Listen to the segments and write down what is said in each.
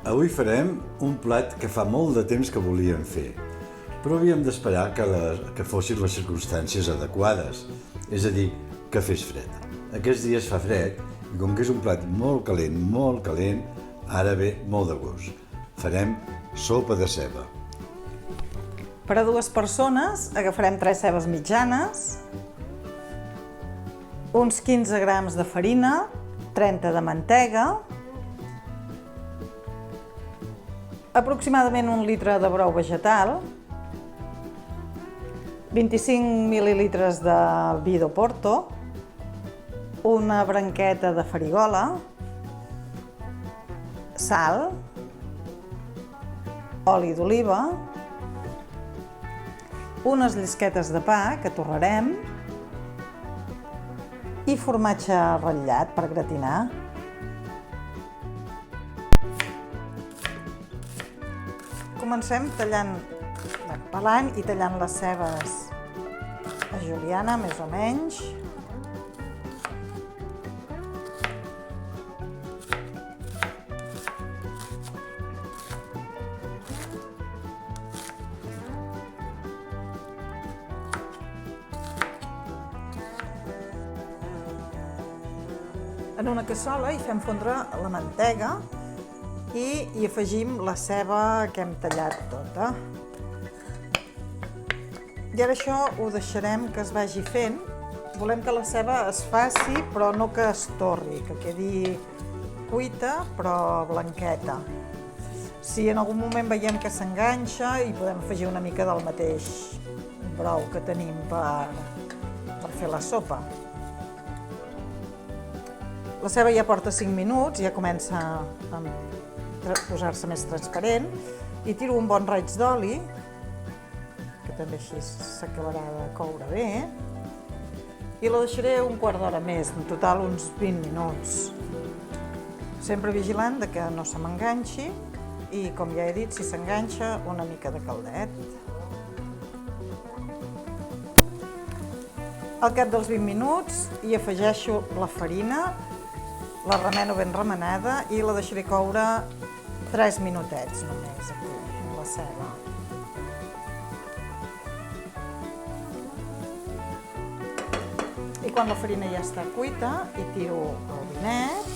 Avui farem un plat que fa molt de temps que volíem fer, però havíem d'esperar que fossin les circumstàncies adequades, és a dir, que fes fred. Aquests dies fa fred i com que és un plat molt calent, ara ve molt de gust. Farem sopa de ceba. Per a 2 persones agafarem 3 cebes mitjanes, uns 15 grams de farina, 30 de mantega, aproximadament 1 litre de brou vegetal, 25 mil·lilitres de vi d'Oporto, una branqueta de farigola, sal, oli d'oliva, unes llisquetes de pa que torrarem i formatge ratllat per gratinar. Comencem pelant i tallant les cebes a juliana, més o menys. En una cassola hi fem fondre la mantega i hi afegim la ceba que hem tallat tota. I ara això ho deixarem que es vagi fent. Volem que la ceba es faci, però no que es torri, que quedi cuita però blanqueta. Si en algun moment veiem que s'enganxa, hi podem afegir una mica del mateix brou que tenim per fer la sopa. La ceba ja porta 5 minuts, ja comença a posar-se més transparent, i tiro un bon raig d'oli, que també així s'acabarà de coure bé, i la deixaré un quart d'hora més, en total uns 20 minuts. Sempre vigilant que no se m'enganxi i, com ja he dit, si s'enganxa, una mica de caldet. Al cap dels 20 minuts hi afegeixo la farina, la remeno ben remenada i la deixaré coure 3 minutets només aquí, amb la ceba. I quan la farina ja està cuita, hi tiro el vinet,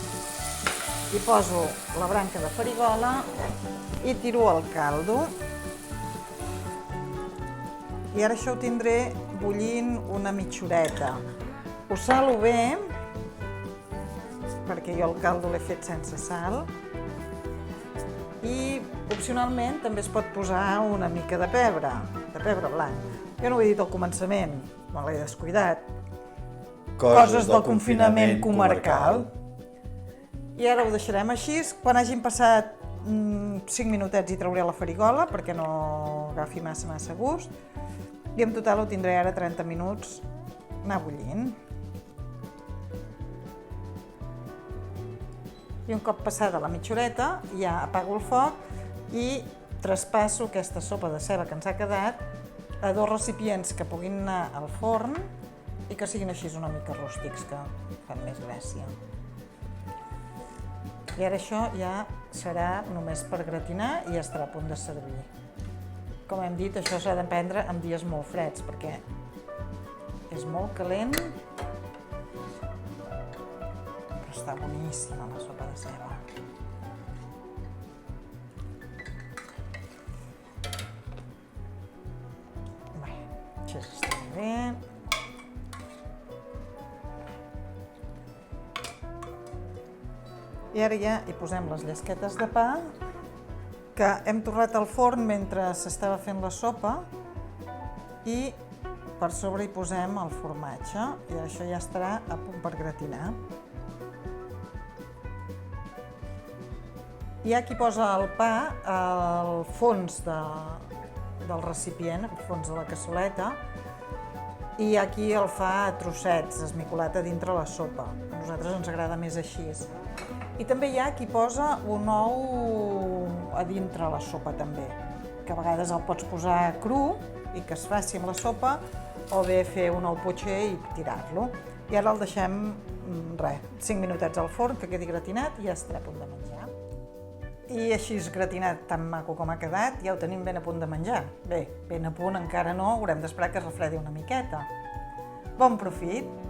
hi poso la branca de farigola i tiro el caldo. I ara això ho tindré bullint una mitja horeta. Ho salo bé, perquè jo el caldo l'he fet sense sal, i opcionalment també es pot posar una mica de pebre blanc. Jo no ho he dit al començament, me l'he descuidat. Coses del confinament comarcal. I ara ho deixarem així. Quan hagin passat 5 minutets hi trauré la farigola perquè no agafi massa gust. I en total ho tindré ara 30 minuts anar bullint. I un cop passada la mitja horeta ja apago el foc i traspasso aquesta sopa de ceba que ens ha quedat a 2 recipients que puguin anar al forn i que siguin així una mica rústics, que fan més gràcia. I ara això ja serà només per gratinar i ja estarà a punt de servir. Com hem dit, això s'ha de prendre en dies molt freds perquè és molt calent, però està boníssima la sopa de ceba. Bé, això està bé. I ara ja hi posem les llesquetes de pa que hem torrat al forn mentre s'estava fent la sopa i per sobre hi posem el formatge i això ja estarà a punt per gratinar. Hi ha qui posa el pa al fons del recipient, al fons de la cassoleta, i hi ha qui el fa a trossets, esmicolat a dintre la sopa. A nosaltres ens agrada més així. I també hi ha qui posa un ou a dintre la sopa també, que a vegades el pots posar cru i que es faci amb la sopa, o bé fer un ou potxer i tirar-lo. I ara el deixem 5 minutets al forn, que quedi gratinat i ja estarà a punt de menjar. I així gratinat tan maco com ha quedat, ja ho tenim ben a punt de menjar. Bé, ben a punt encara no, haurem d'esperar que es refredi una miqueta. Bon profit!